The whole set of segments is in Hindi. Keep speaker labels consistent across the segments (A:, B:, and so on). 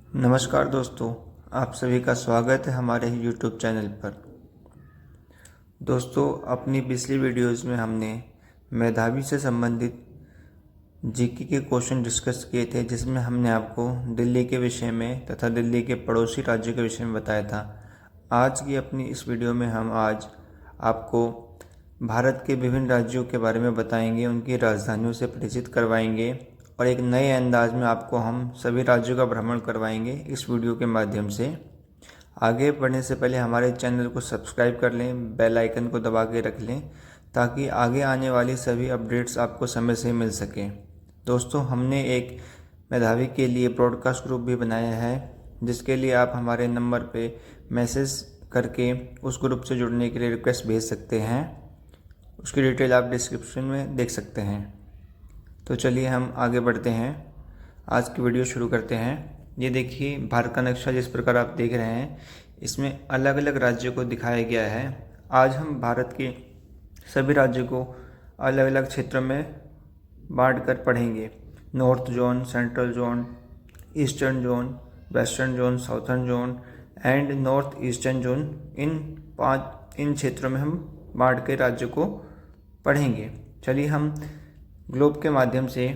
A: नमस्कार दोस्तों, आप सभी का स्वागत है हमारे ही यूट्यूब चैनल पर। दोस्तों, अपनी पिछली वीडियोज़ में हमने मेधावी से संबंधित जीके के क्वेश्चन डिस्कस किए थे, जिसमें हमने आपको दिल्ली के विषय में तथा दिल्ली के पड़ोसी राज्यों के विषय में बताया था। आज की अपनी इस वीडियो में हम आज आपको भारत के विभिन्न राज्यों के बारे में बताएंगे, उनकी राजधानियों से परिचित करवाएंगे और एक नए अंदाज में आपको हम सभी राज्यों का भ्रमण करवाएंगे इस वीडियो के माध्यम से। आगे बढ़ने से पहले हमारे चैनल को सब्सक्राइब कर लें, बेल आइकन को दबा के रख लें ताकि आगे आने वाली सभी अपडेट्स आपको समय से मिल सकें। दोस्तों, हमने एक मेधावी के लिए ब्रॉडकास्ट ग्रुप भी बनाया है, जिसके लिए आप हमारे नंबर पे मैसेज करके उस ग्रुप से जुड़ने के लिए रिक्वेस्ट भेज सकते हैं। उसकी डिटेल आप डिस्क्रिप्शन में देख सकते हैं। तो चलिए हम आगे बढ़ते हैं, आज की वीडियो शुरू करते हैं। ये देखिए भारत का नक्शा जिस प्रकार आप देख रहे हैं, इसमें अलग अलग राज्यों को दिखाया गया है। आज हम भारत के सभी राज्यों को अलग अलग क्षेत्रों में बांट कर पढ़ेंगे। North zone, central zone, eastern zone, western zone, southern zone and north eastern zone, इन क्षेत्रों में हम बांट के राज्यों को पढ़ेंगे। चलिए हम ग्लोब के माध्यम से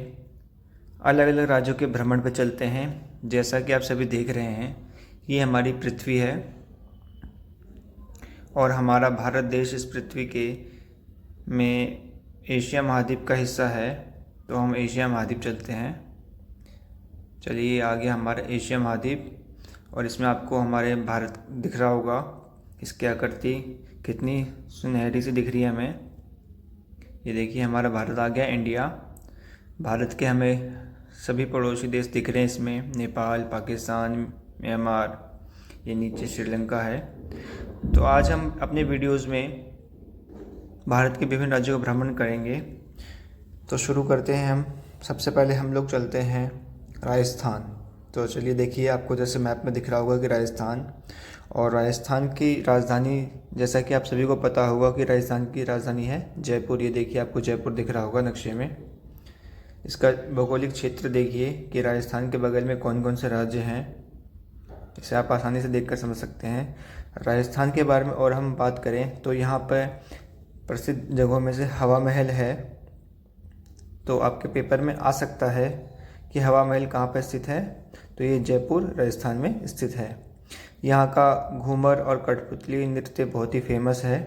A: अलग अलग राज्यों के भ्रमण पर चलते हैं। जैसा कि आप सभी देख रहे हैं, ये हमारी पृथ्वी है और हमारा भारत देश इस पृथ्वी के में एशिया महाद्वीप का हिस्सा है, तो हम एशिया महाद्वीप चलते हैं। चलिए आगे हमारा एशिया महाद्वीप और इसमें आपको हमारे भारत दिख रहा होगा। इसकी आकृति कितनी सुनहरी सी दिख रही है हमें। ये देखिए हमारा भारत आ गया, इंडिया। भारत के हमें सभी पड़ोसी देश दिख रहे हैं इसमें, नेपाल, पाकिस्तान, म्यांमार, ये नीचे श्रीलंका है। तो आज हम अपने वीडियोस में भारत के विभिन्न राज्यों का भ्रमण करेंगे। तो शुरू करते हैं हम। सबसे पहले हम लोग चलते हैं राजस्थान। तो चलिए देखिए, आपको जैसे मैप में दिख रहा होगा कि राजस्थान, और राजस्थान की राजधानी, जैसा कि आप सभी को पता होगा कि राजस्थान की राजधानी है जयपुर। ये देखिए आपको जयपुर दिख रहा होगा नक्शे में। इसका भौगोलिक क्षेत्र देखिए कि राजस्थान के बगल में कौन कौन से राज्य हैं, इसे आप आसानी से देखकर समझ सकते हैं। राजस्थान के बारे में और हम बात करें तो यहाँ पर प्रसिद्ध जगहों में से हवा महल है। तो आपके पेपर में आ सकता है कि हवा महल कहाँ पर स्थित है, तो ये जयपुर राजस्थान में स्थित है। यहाँ का घूमर और कठपुतली नृत्य बहुत ही फेमस है।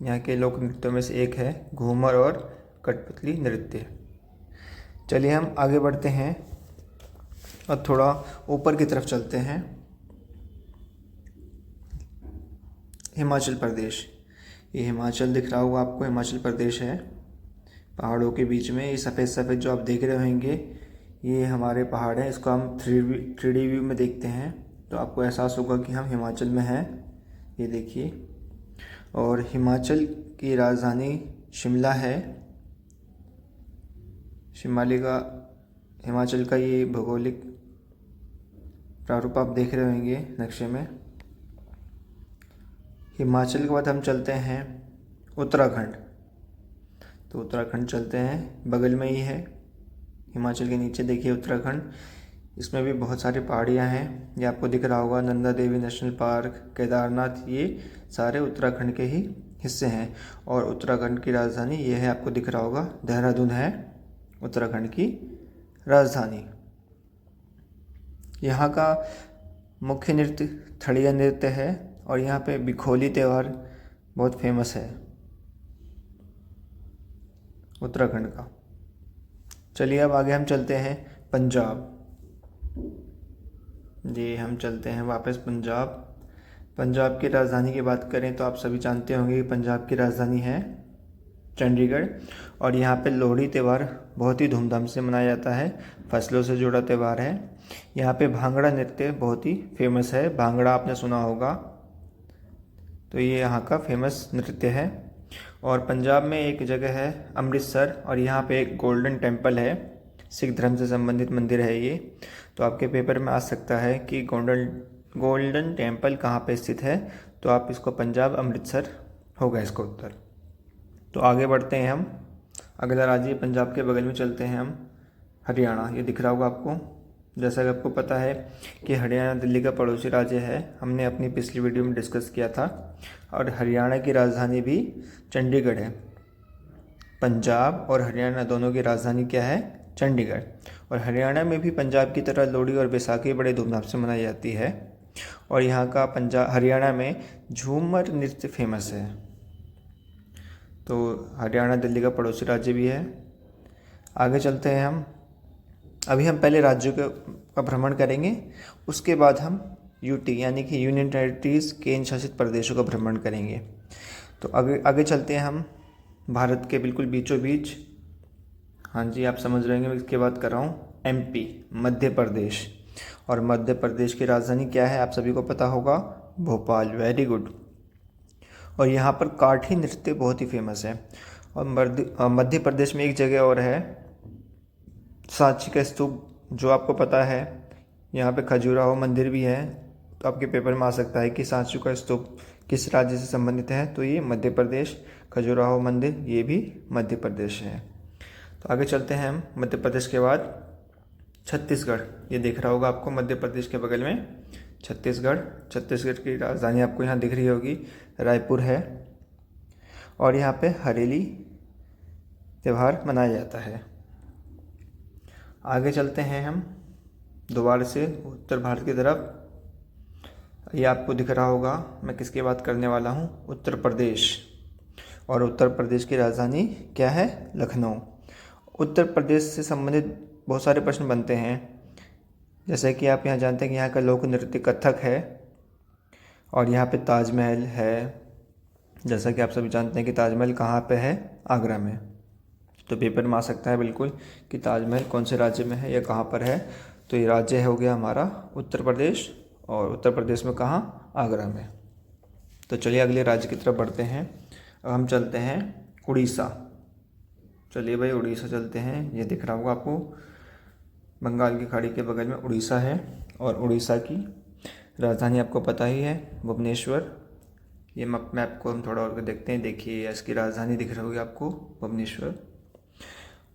A: यहाँ के लोक नृत्यों में से एक है घूमर और कठपुतली नृत्य। चलिए हम आगे बढ़ते हैं और थोड़ा ऊपर की तरफ चलते हैं। हिमाचल प्रदेश, ये हिमाचल दिख रहा होगा आपको, हिमाचल प्रदेश है पहाड़ों के बीच में। ये सफ़ेद सफ़ेद जो आप देख रहे होंगे, ये हमारे पहाड़ हैं। इसको हम 3D व्यू में देखते हैं तो आपको एहसास होगा कि हम हिमाचल में हैं। ये देखिए, और हिमाचल की राजधानी शिमला है। हिमाचल का ये भौगोलिक प्रारूप आप देख रहे होंगे नक्शे में। हिमाचल के बाद हम चलते हैं उत्तराखंड। तो उत्तराखंड चलते हैं, बगल में ही है हिमाचल के नीचे देखिए उत्तराखंड। इसमें भी बहुत सारी पहाड़ियाँ हैं, ये आपको दिख रहा होगा। नंदा देवी नेशनल पार्क, केदारनाथ, ये सारे उत्तराखंड के ही हिस्से हैं। और उत्तराखंड की राजधानी ये है, आपको दिख रहा होगा, देहरादून है उत्तराखंड की राजधानी। यहाँ का मुख्य नृत्य थड़िया नृत्य है और यहाँ पे बिखोली त्यौहार बहुत फेमस है उत्तराखंड का। चलिए अब आगे हम चलते हैं पंजाब। जी हम चलते हैं वापस पंजाब। पंजाब की राजधानी की बात करें तो आप सभी जानते होंगे कि पंजाब की राजधानी है चंडीगढ़। और यहाँ पे लोहड़ी त्यौहार बहुत ही धूमधाम से मनाया जाता है, फसलों से जुड़ा त्यौहार है। यहाँ पे भांगड़ा नृत्य बहुत ही फेमस है, भांगड़ा आपने सुना होगा, तो ये यहाँ का फेमस नृत्य है। और पंजाब में एक जगह है अमृतसर, और यहाँ पे एक गोल्डन टेम्पल है, सिख धर्म से संबंधित मंदिर है ये। तो आपके पेपर में आ सकता है कि गोल्डन टेम्पल कहाँ पे स्थित है, तो आप इसको पंजाब अमृतसर होगा इसका उत्तर। तो आगे बढ़ते हैं हम। अगला राज्य पंजाब के बगल में चलते हैं हम हरियाणा। ये दिख रहा होगा आपको, जैसा कि आपको पता है कि हरियाणा दिल्ली का पड़ोसी राज्य है, हमने अपनी पिछली वीडियो में डिस्कस किया था। और हरियाणा की राजधानी भी चंडीगढ़ है। पंजाब और हरियाणा दोनों की राजधानी क्या है? चंडीगढ़। और हरियाणा में भी पंजाब की तरह लोहड़ी और बैसाखी बड़े धूमधाम से मनाई जाती है। और यहाँ का हरियाणा में झूमर नृत्य फेमस है। तो हरियाणा दिल्ली का पड़ोसी राज्य भी है। आगे चलते हैं हम। अभी हम पहले राज्यों का भ्रमण करेंगे, उसके बाद हम यूटी यानी कि यूनियन टेरिटरीज केंद्र शासित प्रदेशों का भ्रमण करेंगे। तो आगे आगे चलते हैं हम भारत के बिल्कुल बीचों बीच। हाँ जी, आप समझ रहे हैं मैं किसकी बात कर रहा हूँ? एमपी, मध्य प्रदेश। और मध्य प्रदेश की राजधानी क्या है? आप सभी को पता होगा, भोपाल। Very good. और यहाँ पर काठी नृत्य बहुत ही फेमस है। और मध्य प्रदेश में एक जगह और है, सांची का स्तूप, जो आपको पता है। यहाँ पे खजुराहो मंदिर भी है। तो आपके पेपर में आ सकता है कि सांची का स्तूप किस राज्य से संबंधित है, तो ये मध्य प्रदेश। खजुराहो मंदिर ये भी मध्य प्रदेश है। तो आगे चलते हैं हम। मध्य प्रदेश के बाद छत्तीसगढ़, ये दिख रहा होगा आपको मध्य प्रदेश के बगल में छत्तीसगढ़। छत्तीसगढ़ की राजधानी आपको यहाँ दिख रही होगी, रायपुर है। और यहाँ पे हरेली त्यौहार मनाया जाता है। आगे चलते हैं हम दोबारा से उत्तर भारत की तरफ। ये आपको दिख रहा होगा मैं किसकी बात करने वाला हूँ? उत्तर प्रदेश। और उत्तर प्रदेश की राजधानी क्या है? लखनऊ। उत्तर प्रदेश से संबंधित बहुत सारे प्रश्न बनते हैं। जैसे कि आप यहाँ जानते हैं कि यहाँ का लोक नृत्य कथक है। और यहाँ पे ताजमहल है। जैसा कि आप सभी जानते हैं कि ताजमहल कहाँ पे है? आगरा में। तो पेपर में आ सकता है बिल्कुल कि ताजमहल कौन से राज्य में है या कहाँ पर है। तो ये राज्य हो गया हमारा उत्तर प्रदेश। और उत्तर प्रदेश में कहाँ? आगरा में। तो चलिए अगले राज्य की तरफ बढ़ते हैं। अब हम चलते हैं उड़ीसा। चलिए भाई उड़ीसा चलते हैं। ये दिख रहा होगा आपको, बंगाल की खाड़ी के बगल में उड़ीसा है। और उड़ीसा की राजधानी आपको पता ही है, भुवनेश्वर। ये मैप को हम थोड़ा और देखते हैं। देखिए इसकी राजधानी दिख रही होगी आपको, भुवनेश्वर।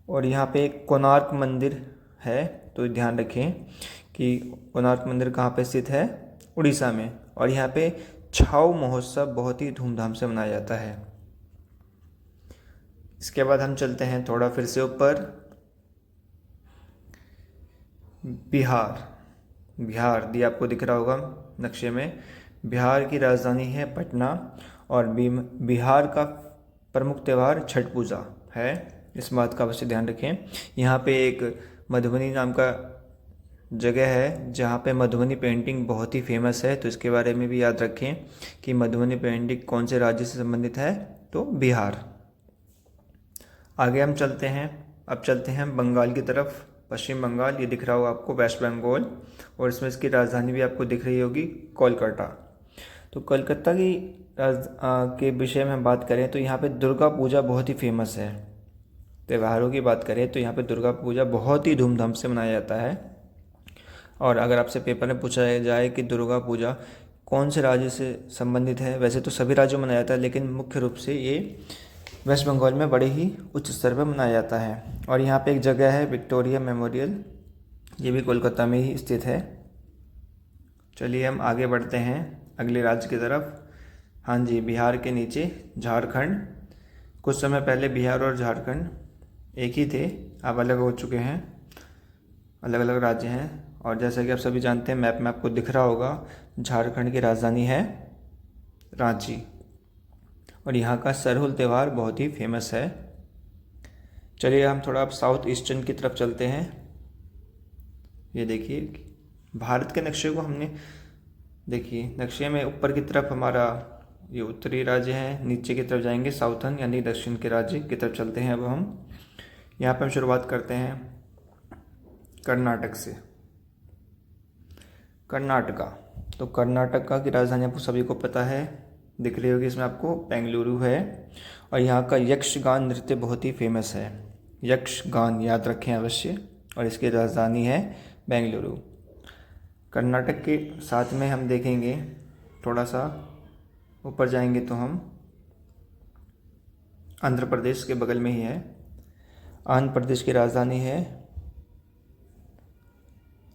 A: और यहाँ पे एक कोणार्क मंदिर है, तो ध्यान रखें कि कोणार्क मंदिर कहाँ पे स्थित है? उड़ीसा में। और यहाँ पे छाऊ महोत्सव बहुत ही धूमधाम से मनाया जाता है। इसके बाद हम चलते हैं थोड़ा फिर से ऊपर, बिहार। बिहार दी आपको दिख रहा होगा नक्शे में। बिहार की राजधानी है पटना। और बिहार का प्रमुख त्यौहार छठ पूजा है। इस बात का अवश्य ध्यान रखें। यहाँ पे एक मधुबनी नाम का जगह है जहाँ पे मधुबनी पेंटिंग बहुत ही फेमस है। तो इसके बारे में भी याद रखें कि मधुबनी पेंटिंग कौन से राज्य से संबंधित है? तो बिहार। आगे हम चलते हैं। अब चलते हैं बंगाल की तरफ, पश्चिम बंगाल। ये दिख रहा होगा आपको, वेस्ट बंगाल। और इसमें इसकी राजधानी भी आपको दिख रही होगी, कोलकाता। तो कोलकाता की के विषय में हम बात करें तो यहाँ पे दुर्गा पूजा बहुत ही फेमस है। त्योहारों की बात करें तो यहाँ पे दुर्गा पूजा बहुत ही धूमधाम से मनाया जाता है। और अगर आपसे पेपर में पूछा जाए कि दुर्गा पूजा कौन से राज्य से संबंधित है, वैसे तो सभी राज्यों में मनाया जाता है, लेकिन मुख्य रूप से ये वेस्ट बंगाल में बड़े ही उच्च स्तर पर मनाया जाता है। और यहाँ पे एक जगह है विक्टोरिया मेमोरियल, ये भी कोलकाता में ही स्थित है। चलिए हम आगे बढ़ते हैं अगले राज्य की तरफ। हाँ जी, बिहार के नीचे झारखंड। कुछ समय पहले बिहार और झारखंड एक ही थे, अब अलग हो चुके हैं, अलग अलग राज्य हैं। और जैसा कि आप सभी जानते हैं, मैप में आपको दिख रहा होगा, झारखंड की राजधानी है रांची। और यहाँ का सरहुल त्यौहार बहुत ही फेमस है। चलिए हम थोड़ा अब साउथ ईस्टर्न की तरफ चलते हैं। ये देखिए भारत के नक्शे को हमने, देखिए नक्शे में ऊपर की तरफ हमारा ये उत्तरी राज्य है, नीचे की तरफ जाएंगे साउथर्न यानी दक्षिण के राज्य की तरफ चलते हैं। अब हम यहाँ पर हम शुरुआत करते हैं कर्नाटक से। कर्नाटका, तो कर्नाटका की राजधानी आपको सभी को पता है, दिख रही होगी इसमें आपको, बेंगलुरु है। और यहाँ का यक्षगान नृत्य बहुत ही फेमस है। यक्षगान याद रखें अवश्य। और इसकी राजधानी है बेंगलुरु। कर्नाटक के साथ में हम देखेंगे, थोड़ा सा ऊपर जाएंगे तो हम आंध्र प्रदेश के बगल में ही है। आंध्र प्रदेश की राजधानी है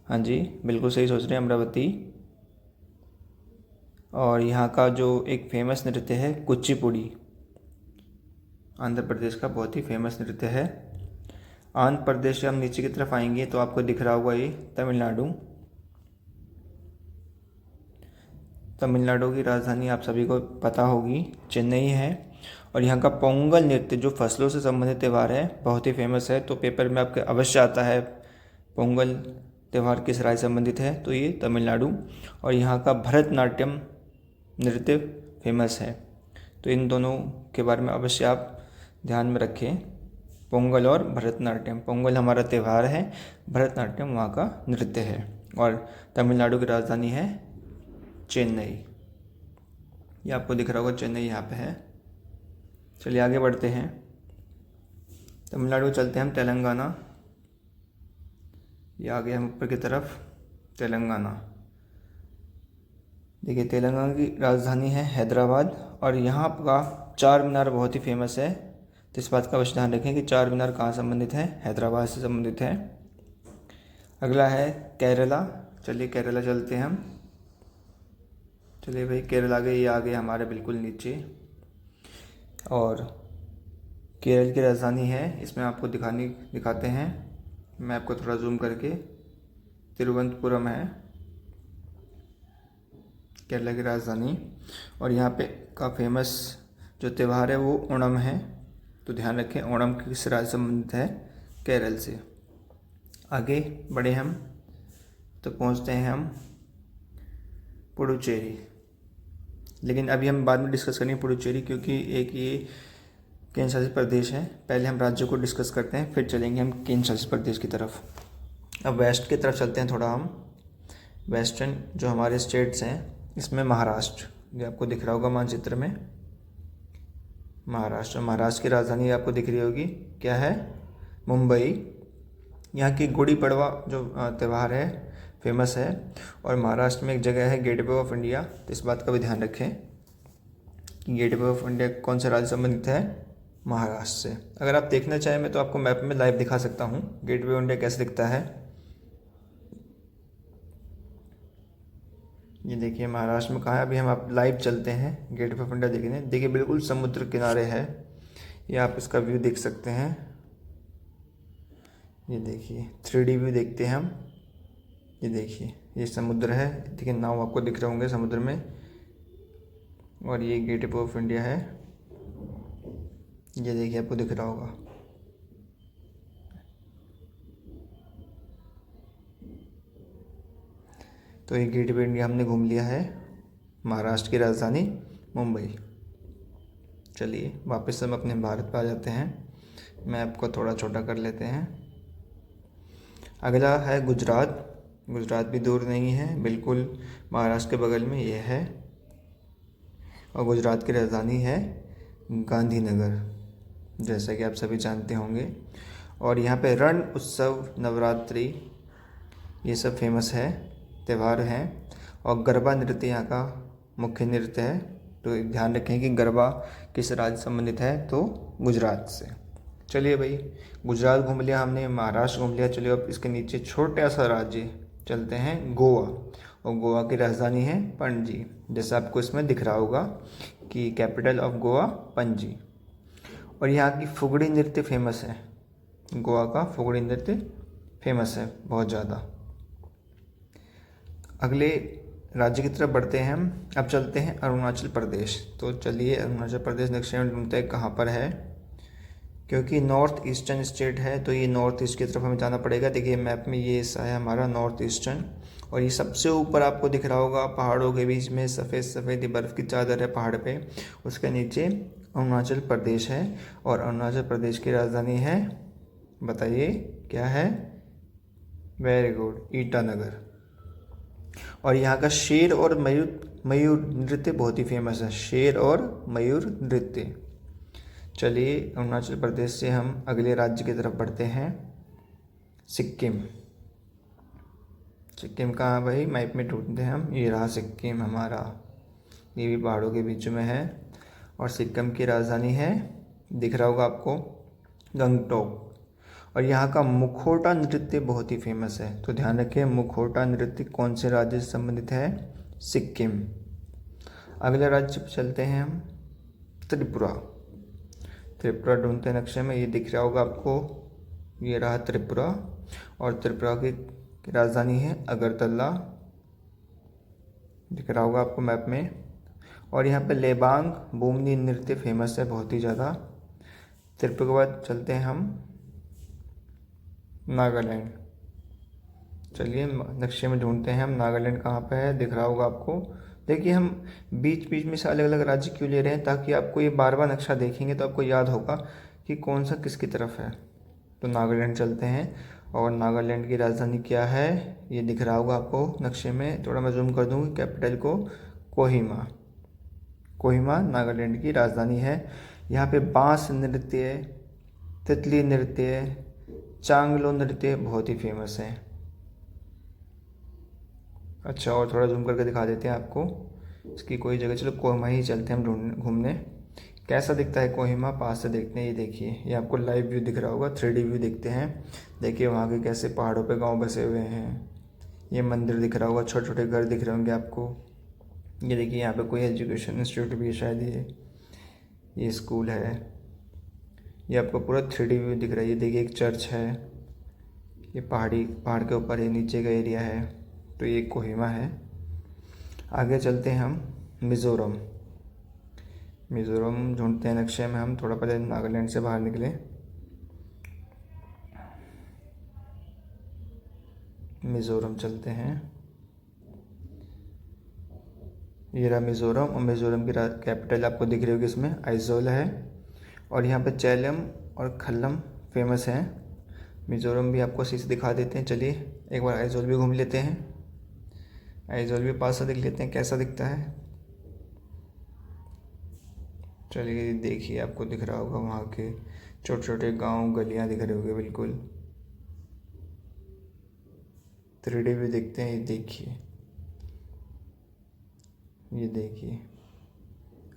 A: हाँ जी, बिल्कुल सही सोच रहे हैं, अमरावती। और यहाँ का जो एक फेमस नृत्य है कुचिपुड़ी, आंध्र प्रदेश का बहुत ही फेमस नृत्य है। आंध्र प्रदेश से हम नीचे की तरफ आएंगे तो आपको दिख रहा होगा ये तमिलनाडु। तमिलनाडु की राजधानी आप सभी को पता होगी, चेन्नई है। और यहाँ का पोंगल नृत्य जो फसलों से संबंधित त्यौहार है, बहुत ही फेमस है। तो पेपर में आपके अवश्य आता है पोंगल त्यौहार किस राज्य से संबंधित है, तो ये तमिलनाडु। और यहाँ का भरतनाट्यम नृत्य फेमस है। तो इन दोनों के बारे में अवश्य आप ध्यान में रखें, पोंगल और भरतनाट्यम। पोंगल हमारा त्यौहार है, भरतनाट्यम वहाँ का नृत्य है। और तमिलनाडु की राजधानी है चेन्नई। ये आपको दिख रहा होगा, चेन्नई यहाँ पे है। चलिए आगे बढ़ते हैं, तमिलनाडु चलते हैं हम तेलंगाना। ये आगे हम ऊपर की तरफ तेलंगाना। देखिए तेलंगाना की राजधानी है हैदराबाद। और यहाँ का चार मीनार बहुत ही फेमस है। तो इस बात का अवश्य ध्यान रखें कि चार मीनार कहाँ संबंधित है, हैदराबाद से संबंधित है। अगला है केरला। चलिए केरला चलते हैं हम। चलिए भाई केरला गए, ये आ गए हमारे बिल्कुल नीचे। और केरल की राजधानी है, इसमें आपको दिखाते हैं, मैं आपको थोड़ा जूम करके, तिरुवनंतपुरम है केरला की राजधानी। और यहाँ पे का फेमस जो त्यौहार है वो ओणम है। तो ध्यान रखें ओणम किस राज्य से संबंधित है, केरल से। आगे बढ़े हम तो पहुँचते हैं हम पुडुचेरी। लेकिन अभी हम बाद में डिस्कस करेंगे पुडुचेरी, क्योंकि एक ये केंद्र शासित प्रदेश है। पहले हम राज्यों को डिस्कस करते हैं, फिर चलेंगे हम केंद्र शासित प्रदेश की तरफ। अब वेस्ट की तरफ चलते हैं थोड़ा हम। वेस्टर्न जो हमारे स्टेट्स हैं, इसमें महाराष्ट्र, जो आपको दिख रहा होगा मानचित्र में, महाराष्ट्र की राजधानी आपको दिख रही होगी, क्या है, मुंबई। यहाँ की गुड़ी पड़वा जो त्यौहार है फेमस है। और महाराष्ट्र में एक जगह है गेटवे ऑफ इंडिया, तो इस बात का भी ध्यान रखें कि गेटवे ऑफ इंडिया कौन से राज्य संबंधित है, महाराष्ट्र से। अगर आप देखना चाहें मैं तो आपको मैप में लाइव दिखा सकता हूँ गेटवे ऑफ इंडिया कैसे दिखता है। ये देखिए महाराष्ट्र में कहाँ है, अभी हम आप लाइव चलते हैं गेटवे ऑफ इंडिया देखने। देखिए बिल्कुल समुद्र किनारे है, ये आप इसका व्यू देख सकते हैं। ये देखिए 3D व्यू देखते हैं हम। ये देखिए ये समुद्र है, देखिए नाव आपको दिख रहे होंगे समुद्र में। और ये गेटवे ऑफ इंडिया है, ये देखिए आपको दिख रहा होगा। तो ये गेटवे इंडिया हमने घूम लिया है, महाराष्ट्र की राजधानी मुंबई। चलिए वापस हम अपने भारत पर आ जाते हैं, मैप को थोड़ा छोटा कर लेते हैं। अगला है गुजरात। गुजरात भी दूर नहीं है, बिल्कुल महाराष्ट्र के बगल में ये है। और गुजरात की राजधानी है गांधीनगर, जैसा कि आप सभी जानते होंगे। और यहाँ पे रण उत्सव, नवरात्रि, ये सब फेमस है, त्यौहार हैं। और गरबा नृत्य यहाँ का मुख्य नृत्य है। तो ध्यान रखें कि गरबा किस राज्य संबंधित है, तो गुजरात से। चलिए भाई गुजरात घूम लिया हमने, महाराष्ट्र घूम लिया। चलिए अब इसके नीचे छोटा सा राज्य चलते हैं, गोवा। और गोवा की राजधानी है पणजी, जैसा आपको इसमें दिख रहा होगा कि कैपिटल ऑफ गोवा पणजी। और यहाँ की फुगड़ी नृत्य फेमस है, गोवा का फुगड़ी नृत्य फेमस है बहुत ज़्यादा। अगले राज्य की तरफ बढ़ते हैं हम। अब चलते हैं अरुणाचल प्रदेश। तो चलिए अरुणाचल प्रदेश दक्षिण में ढूंढते हैं कहाँ पर है, क्योंकि नॉर्थ ईस्टर्न स्टेट है तो ये नॉर्थ ईस्ट की तरफ हमें जाना पड़ेगा। देखिए मैप में ये ऐसा है हमारा नॉर्थ ईस्टर्न। और ये सबसे ऊपर आपको दिख रहा होगा, पहाड़ों के बीच में सफ़ेद सफ़ेद बर्फ़ की चादर है पहाड़ पे, उसके नीचे अरुणाचल प्रदेश है। और अरुणाचल प्रदेश की राजधानी है, बताइए क्या है, वेरी गुड, ईटानगर। और यहाँ का शेर और मयूर नृत्य बहुत ही फेमस है, शेर और मयूर नृत्य। चलिए अरुणाचल प्रदेश से हम अगले राज्य की तरफ बढ़ते हैं, सिक्किम। सिक्किम कहाँ भाई, मैप में ढूंढते हैं हम, ये रहा सिक्किम हमारा, ये भी पहाड़ों के बीच में है। और सिक्किम की राजधानी है, दिख रहा होगा आपको, गंगटोक। और यहाँ का मुखौटा नृत्य बहुत ही फेमस है। तो ध्यान रखें, मुखौटा नृत्य कौन से राज्य से संबंधित है? सिक्किम। अगले राज्य पर चलते हैं हम, त्रिपुरा। त्रिपुरा ढूंढते हैं नक्शे में, ये दिख रहा होगा आपको, ये रहा त्रिपुरा। और त्रिपुरा की राजधानी है अगरतला, दिख रहा होगा आपको मैप में। और यहाँ पे लेबांग बुमनी नृत्य फेमस है बहुत ही ज़्यादा। त्रिपुरा के बाद चलते हैं हम नागालैंड। चलिए नक्शे में ढूंढते हैं हम नागालैंड कहाँ पे है, दिख रहा होगा आपको। देखिए हम बीच बीच में से अलग अलग राज्य क्यों ले रहे हैं, ताकि आपको ये बार बार नक्शा देखेंगे तो आपको याद होगा कि कौन सा किसकी तरफ है। तो नागालैंड चलते हैं, और नागालैंड की राजधानी क्या है ये दिख रहा होगा आपको नक्शे में। थोड़ा मैं जूम कर दूँगी कैपिटल को, कोहिमा। कोहिमा नागालैंड की राजधानी है। यहाँ पे बांस नृत्य, तितली नृत्य, चांगलो नृत्य बहुत ही फेमस है। अच्छा, और थोड़ा जूम करके दिखा देते हैं आपको इसकी कोई जगह। चलो कोहिमा ही चलते हैं हम घूमने। कैसा दिखता है कोहिमा, पास से देखते हैं। ये देखिए, ये आपको लाइव व्यू दिख रहा होगा, 3D व्यू देखते हैं। देखिए वहाँ के कैसे पहाड़ों पे गांव बसे हुए हैं। ये मंदिर दिख रहा होगा, छोटे छोटे घर दिख रहे होंगे आपको। ये देखिए यहाँ पे कोई एजुकेशन इंस्टीट्यूट भी है शायद, ये स्कूल है। ये आपको पूरा 3D व्यू दिख रहा है। ये देखिए एक चर्च है, ये पहाड़ के ऊपर ये नीचे का एरिया है। तो ये कोहिमा है। आगे चलते हैं हम मिज़ोरम। मिज़ोरम ढूंढते हैं नक्शे में हम, थोड़ा पहले नागालैंड से बाहर निकले। मिज़ोरम चलते हैं, ये रहा मिज़ोरम। और मिज़ोरम की कैपिटल आपको दिख रही होगी इसमें, आइजोल है। और यहाँ पे चैलम और खल्लम फेमस हैं। मिज़ोरम भी आपको शीश दिखा देते हैं। चलिए एक बार आइजोल भी घूम लेते हैं। आइजोल भी पास से देख लेते हैं कैसा दिखता है। चलिए देखिए, आपको दिख रहा होगा वहाँ के छोटे छोटे गांव गलियाँ दिख रहे होंगे बिल्कुल। 3D भी देखते हैं। ये देखिए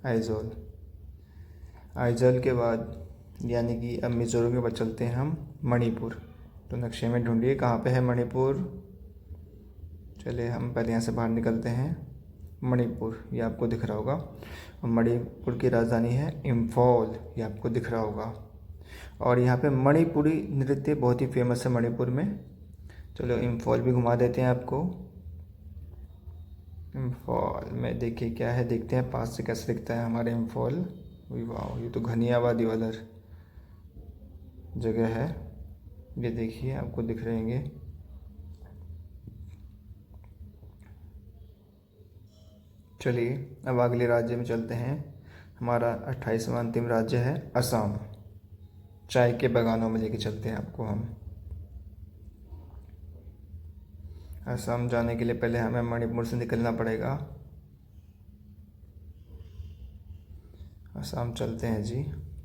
A: आइजोल। आइजोल के बाद यानी कि अब मिज़ोरम के बाद चलते हैं हम मणिपुर। तो नक्शे में ढूंढिए कहाँ पे है मणिपुर। चलिए हम पहले यहाँ से बाहर निकलते हैं। मणिपुर ये आपको दिख रहा होगा, और मणिपुर की राजधानी है इम्फॉल, ये आपको दिख रहा होगा। और यहाँ पे मणिपुरी नृत्य बहुत ही फेमस है मणिपुर में। चलो इम्फॉल भी घुमा देते हैं आपको। इम्फॉल में देखिए क्या है, देखते हैं पास से कैसे दिखता है हमारे इम्फॉल। वाह, ये तो घनी आबादी वाला जगह है। ये देखिए आपको दिख रहेंगे। चलिए अब अगले राज्य में चलते हैं। हमारा 28वां अंतिम राज्य है असम। चाय के बागानों में लेके चलते हैं आपको हम। असम जाने के लिए पहले हमें मणिपुर से निकलना पड़ेगा। असम चलते हैं जी।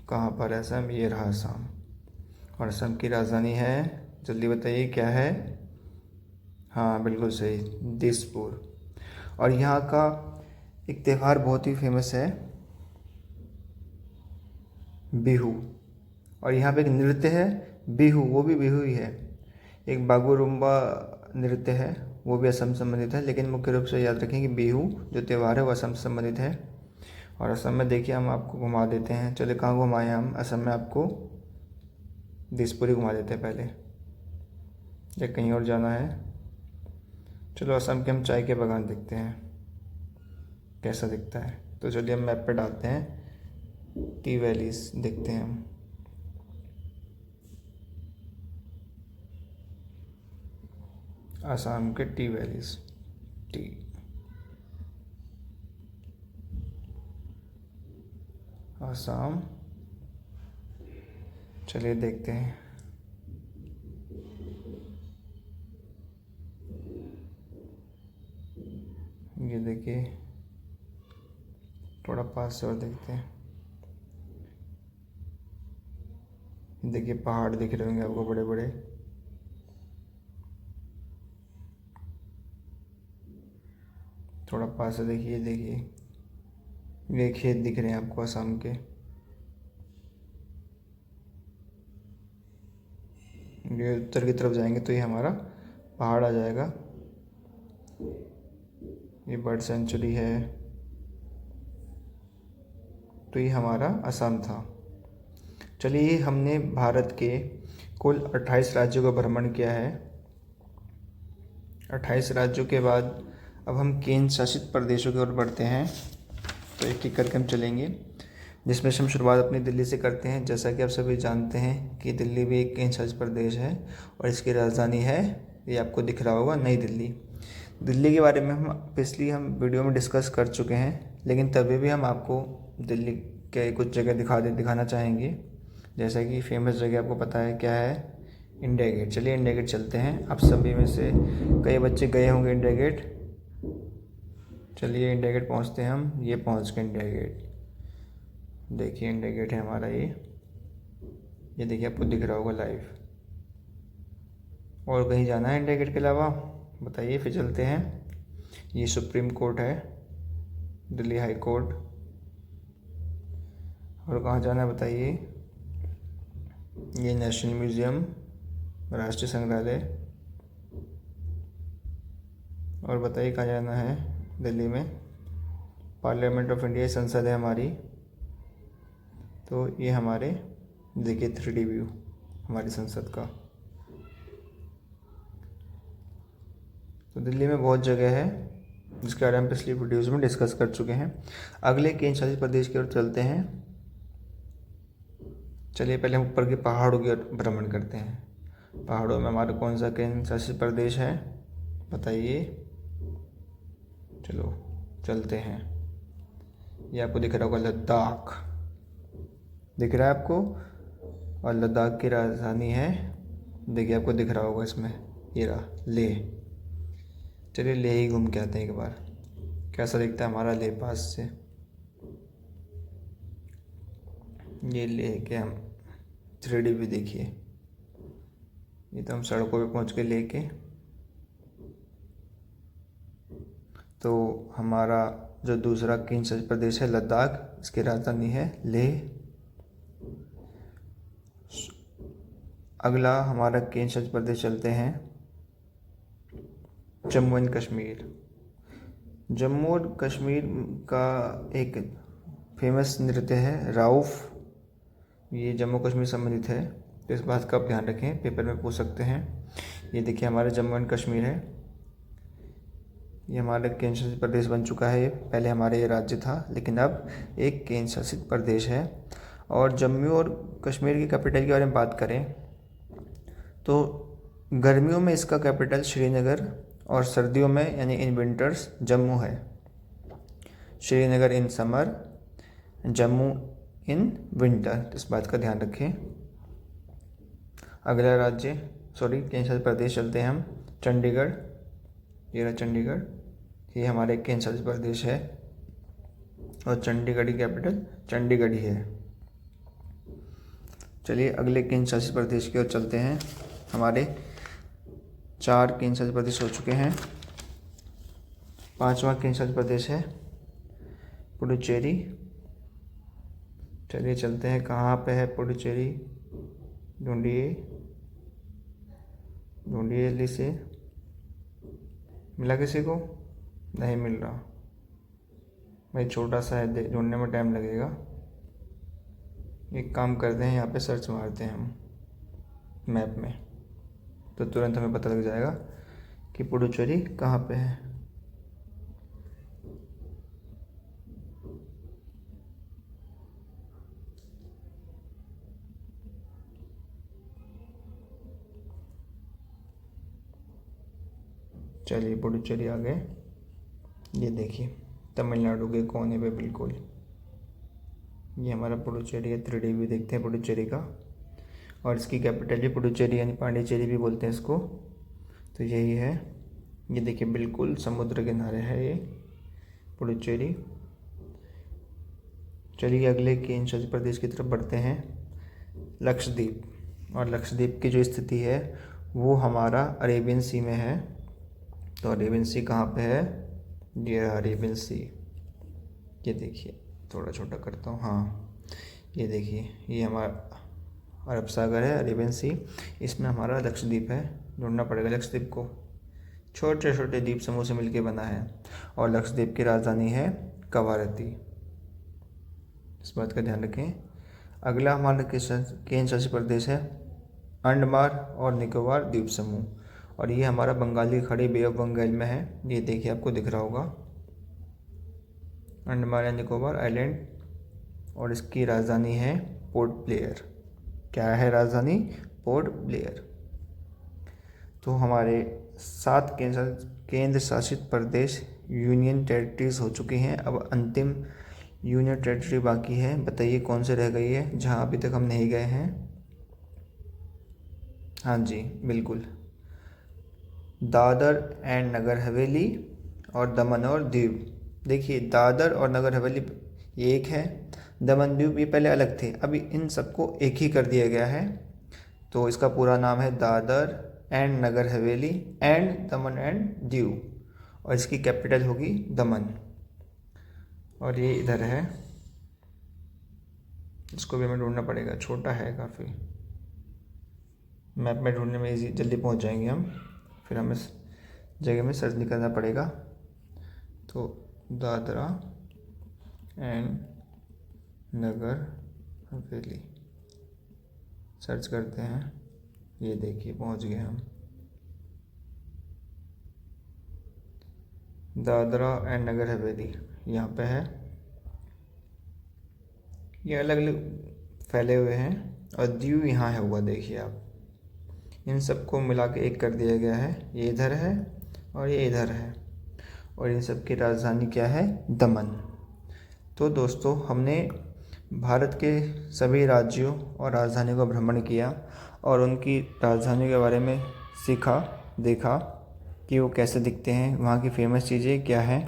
A: कहाँ पर है असम? ये रहा असम। और असम की राजधानी है, जल्दी बताइए क्या है? हाँ बिल्कुल सही, दिसपुर। और यहाँ का एक त्यौहार बहुत ही फेमस है, बिहू। और यहाँ पे एक नृत्य है बिहू, वो भी बिहू ही है। एक बागुरुम्बा नृत्य है, वो भी असम से संबंधित है। लेकिन मुख्य रूप से याद रखें कि बिहू जो त्यौहार है वो असम से संबंधित है। और असम में देखिए हम आपको घुमा देते हैं। चलिए कहाँ घुमाएं हम असम में आपको? दिसपुर ही घुमा देते हैं पहले, या कहीं और जाना है? चलो असम के हम चाय के बागान देखते हैं कैसा दिखता है। तो चलिए हम मैप पे डालते हैं, टी वैलीज देखते हैं हम। आसाम के टी वैलीज, टी आसाम। चलिए देखते हैं। ये देखिए, थोड़ा पास से और देखते हैं। देखिए पहाड़ दिख रहे होंगे आपको बड़े बड़े। थोड़ा पास से देखिए, ये खेत दिख रहे हैं आपको असम के। ये उत्तर की तरफ जाएंगे तो ये हमारा पहाड़ आ जाएगा। ये बर्ड सेंचुरी है, तो ये हमारा असम था। चलिए, हमने भारत के कुल 28 राज्यों का भ्रमण किया है। 28 राज्यों के बाद अब हम केंद्र शासित प्रदेशों की ओर बढ़ते हैं। तो एक एक करके हम चलेंगे, जिसमें से हम शुरुआत अपनी दिल्ली से करते हैं। जैसा कि आप सभी जानते हैं कि दिल्ली भी एक केंद्र शासित प्रदेश है और इसकी राजधानी है, ये आपको दिख रहा होगा, नई दिल्ली। दिल्ली के बारे में हम वीडियो में डिस्कस कर चुके हैं, लेकिन तभी भी हम आपको दिल्ली के कुछ जगह दिखाना चाहेंगे। जैसा कि फेमस जगह आपको पता है क्या है, इंडिया गेट। चलिए इंडिया गेट चलते हैं। आप सभी में से कई बच्चे गए होंगे इंडिया गेट। चलिए इंडिया गेट पहुंचते हैं हम। ये पहुंच गए इंडिया गेट। देखिए इंडिया गेट है हमारा ये देखिए, आपको दिख रहा होगा लाइव। और कहीं जाना है इंडिया गेट के अलावा बताइए, फिर चलते हैं। ये सुप्रीम कोर्ट है, दिल्ली हाई कोर्ट। और कहाँ जाना है बताइए, ये नेशनल म्यूज़ियम, राष्ट्रीय संग्रहालय। और बताइए कहाँ जाना है दिल्ली में, पार्लियामेंट ऑफ इंडिया, संसद है हमारी। तो ये हमारे देखिए 3D व्यू हमारी संसद का। तो दिल्ली में बहुत जगह है जिसके बारे में पिछली वीडियोज़ में डिस्कस कर चुके हैं। अगले केंद्र शासित प्रदेश की ओर चलते हैं। चलिए पहले हम ऊपर के पहाड़ों की ओर भ्रमण करते हैं। पहाड़ों में हमारा कौन सा केंद्र शासित प्रदेश है बताइए। चलो चलते हैं। ये आपको दिख रहा होगा लद्दाख, दिख रहा है आपको। और लद्दाख की राजधानी है, देखिए आपको दिख रहा होगा इसमें, ये रहा लेह। चलिए लेह ही घूम के आते हैं एक बार, कैसा दिखता है हमारा लेह पास से। ये लेह के हम 3D भी देखिए। ये तो हम सड़कों पे पहुंच के लेके। तो हमारा जो दूसरा केंद्र शासित प्रदेश है लद्दाख, इसकी राजधानी है लेह। अगला हमारा केंद्र शासित प्रदेश चलते हैं जम्मू एंड कश्मीर। जम्मू और कश्मीर का एक फेमस नृत्य है राउफ। ये जम्मू कश्मीर संबंधित है, तो इस बात का आप ध्यान रखें, पेपर में पूछ सकते हैं। ये देखिए हमारे जम्मू एंड कश्मीर है, ये हमारा केंद्र शासित प्रदेश बन चुका है। पहले हमारे ये राज्य था, लेकिन अब एक केंद्र शासित प्रदेश है। और जम्मू और कश्मीर की कैपिटल के बारे में बात करें तो गर्मियों में इसका कैपिटल श्रीनगर, और सर्दियों में यानी इन विंटर्स जम्मू है। Srinagar in summer, Jammu in winter, इस बात का ध्यान रखें। अगला केंद्र शासित प्रदेश चलते हैं हम चंडीगढ़। ये रहा चंडीगढ़, ये हमारे केंद्र शासित प्रदेश है और चंडीगढ़ की कैपिटल चंडीगढ़ ही है। चलिए अगले केंद्र शासित प्रदेश की ओर चलते हैं। हमारे 4 केंद्र शासित प्रदेश हो चुके हैं। 5वां केंद्र शासित प्रदेश है पुडुचेरी। चलिए चलते हैं, कहाँ पे है पुडुचेरी, ढूंढिए जल्दी से। मिला किसी को? नहीं मिल रहा भाई, छोटा सा है, ढूंढने में टाइम लगेगा। एक काम करते हैं, यहाँ पे सर्च मारते हैं हम मैप में, तो तुरंत हमें पता लग जाएगा कि पुडुचेरी कहाँ पे है। चलिए पुडुचेरी आ गए। ये देखिए तमिलनाडु के कोने पे बिल्कुल, ये हमारा पुडुचेरी है। 3D भी देखते हैं पुडुचेरी का। और इसकी कैपिटल भी पुडुचेरी यानी पांडिचेरी भी बोलते हैं इसको। तो यही है, ये देखिए बिल्कुल समुद्र किनारे है ये पुडुचेरी। चलिए अगले केंद्र शासित प्रदेश की तरफ बढ़ते हैं, लक्षद्वीप। और लक्षद्वीप की जो स्थिति है वो हमारा अरेबियन सी में है। तो अरेबियन सी कहाँ पे है, ये अरेबियन सी। ये देखिए थोड़ा छोटा करता हूँ, हाँ ये देखिए, ये अरब सागर है, अरेबियन सी। इसमें हमारा लक्षद्वीप है, ढूंढना पड़ेगा लक्षद्वीप को। छोटे छोटे द्वीप समूह से मिलकर बना है और लक्षद्वीप की राजधानी है कवारत्ती, इस बात का ध्यान रखें। अगला हमारा केंद्र शासित प्रदेश है अंडमान और निकोबार द्वीप समूह, और ये हमारा बंगाली खाड़ी बे ऑफ बंगाल में है। ये देखिए आपको दिख रहा होगा, अंडमान एंड निकोबार आइलैंड, और इसकी राजधानी है पोर्ट ब्लेयर। क्या है राजधानी? Port Blair. तो हमारे 7 केंद्र शासित प्रदेश यूनियन टेरिटरीज हो चुकी हैं। अब अंतिम यूनियन टेरिटरी बाकी है, बताइए कौन से रह गई है जहां अभी तक हम नहीं गए हैं? हाँ जी बिल्कुल, दादर एंड नगर हवेली और दमन और दीव। देखिए दादर और नगर हवेली ये एक है, दमन दीव ये पहले अलग थे, अभी इन सबको एक ही कर दिया गया है। तो इसका पूरा नाम है Dadar and Nagar Haveli and Daman and Diu, और इसकी कैपिटल होगी दमन। और ये इधर है, इसको भी हमें ढूंढना पड़ेगा, छोटा है काफ़ी, मैप में ढूंढने में इजी जल्दी पहुंच जाएंगे हम, फिर हमें इस जगह में सर्च नहीं करना पड़ेगा। तो दादरा एंड नगर हवेली सर्च करते हैं, ये देखिए पहुंच गए हम। दादरा एंड नगर हवेली यहाँ पे है, ये अलग अलग फैले हुए हैं, और दीव यहाँ है हुआ, देखिए आप, इन सबको मिला के एक कर दिया गया है। ये इधर है और ये इधर है, और इन सब की राजधानी क्या है? दमन। तो दोस्तों हमने भारत के सभी राज्यों और राजधानियों का भ्रमण किया और उनकी राजधानियों के बारे में सीखा, देखा कि वो कैसे दिखते हैं, वहाँ की फेमस चीज़ें क्या हैं।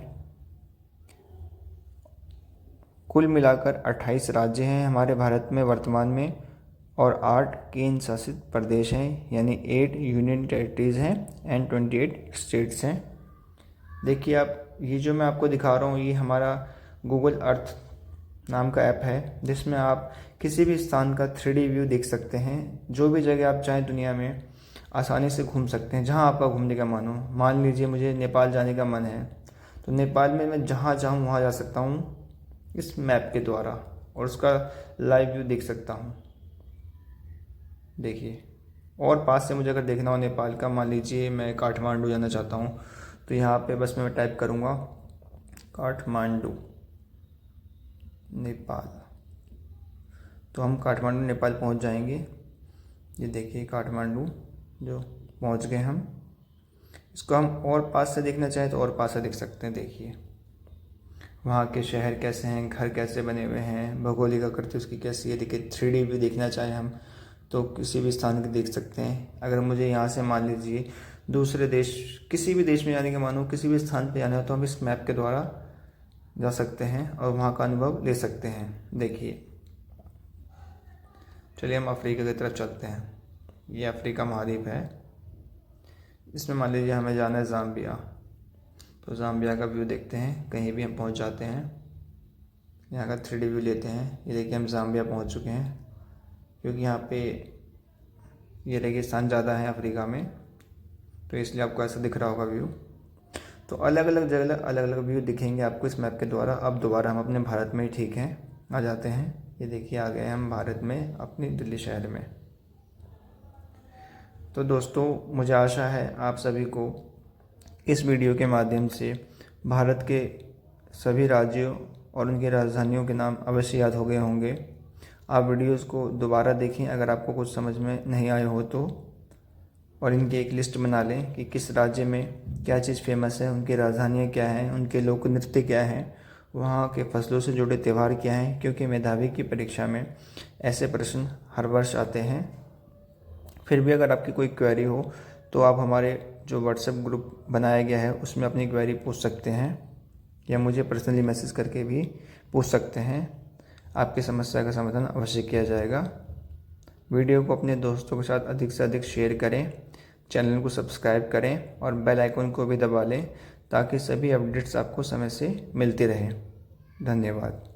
A: कुल मिलाकर 28 राज्य हैं हमारे भारत में वर्तमान में, और 8 केंद्र शासित प्रदेश हैं, यानी 8 यूनियन टेरिटरीज हैं एंड 28 स्टेट्स हैं। देखिए आप, ये जो मैं आपको दिखा रहा हूँ ये हमारा गूगल अर्थ नाम का ऐप है, जिसमें आप किसी भी स्थान का 3D व्यू देख सकते हैं। जो भी जगह आप चाहें दुनिया में आसानी से घूम सकते हैं, जहाँ आपका घूमने का मन हो। मान लीजिए मुझे नेपाल जाने का मन है, तो नेपाल में मैं जहाँ चाहूँ वहाँ जा सकता हूँ इस मैप के द्वारा, और उसका लाइव व्यू देख सकता हूँ। देखिए, और पास से मुझे अगर देखना हो नेपाल का, मान लीजिए मैं काठमांडू जाना चाहता हूँ, तो यहाँ पे बस मैं टाइप करूँगा काठमांडू नेपाल, तो हम काठमांडू नेपाल पहुँच जाएंगे। ये देखिए काठमांडू जो पहुँच गए हम। इसको हम और पास से देखना चाहें तो और पास से देख सकते हैं। देखिए वहाँ के शहर कैसे हैं, घर कैसे बने हुए हैं, भौगोलिक आकृति उसकी कैसी है। देखिए 3D भी देखना चाहें हम तो किसी भी स्थान के देख सकते हैं। अगर मुझे यहाँ से मान लीजिए दूसरे देश, किसी भी देश में जाने के मानो, किसी भी स्थान पे जाना है, तो हम इस मैप के द्वारा जा सकते हैं और वहाँ का अनुभव ले सकते हैं। देखिए चलिए हम अफ्रीका की तरफ चलते हैं। ये अफ्रीका महाद्वीप है, इसमें मान लीजिए हमें जाना है ज़ाम्बिया, तो ज़ाम्बिया का व्यू देखते हैं। कहीं भी हम पहुंच जाते हैं, यहाँ का 3D व्यू लेते हैं। ये देखिए हम ज़ाम्बिया पहुंच चुके हैं, क्योंकि यहाँ पे ये रेगिस्तान ज़्यादा है अफ्रीका में, तो इसलिए आपको ऐसा दिख रहा होगा व्यू। तो अलग अलग जगह अलग अलग व्यू दिखेंगे आपको इस मैप के द्वारा। अब दोबारा हम अपने भारत में ही ठीक हैं, आ जाते हैं। ये देखिए आ गए हम भारत में, अपनी दिल्ली शहर में। तो दोस्तों मुझे आशा है आप सभी को इस वीडियो के माध्यम से भारत के सभी राज्यों और उनकी राजधानियों के नाम अवश्य याद हो गए होंगे। आप वीडियोस को दोबारा देखें अगर आपको कुछ समझ में नहीं आए हो तो, और इनकी एक लिस्ट बना लें कि किस राज्य में क्या चीज़ फेमस है, उनकी राजधानियाँ क्या हैं, उनके लोक नृत्य क्या हैं, वहाँ के फसलों से जुड़े त्यौहार क्या हैं। क्योंकि मेधावी की परीक्षा में ऐसे प्रश्न हर वर्ष आते हैं। फिर भी अगर आपकी कोई क्वेरी हो तो आप हमारे जो व्हाट्सएप ग्रुप बनाया गया है उसमें अपनी क्वेरी पूछ सकते हैं, या मुझे पर्सनली मैसेज करके भी पूछ सकते हैं। आपकी समस्या का समाधान अवश्य किया जाएगा। वीडियो को अपने दोस्तों के साथ अधिक से अधिक शेयर करें, चैनल को सब्सक्राइब करें और बेल आइकन को भी दबा लें, ताकि सभी अपडेट्स आपको समय से मिलते रहें। धन्यवाद।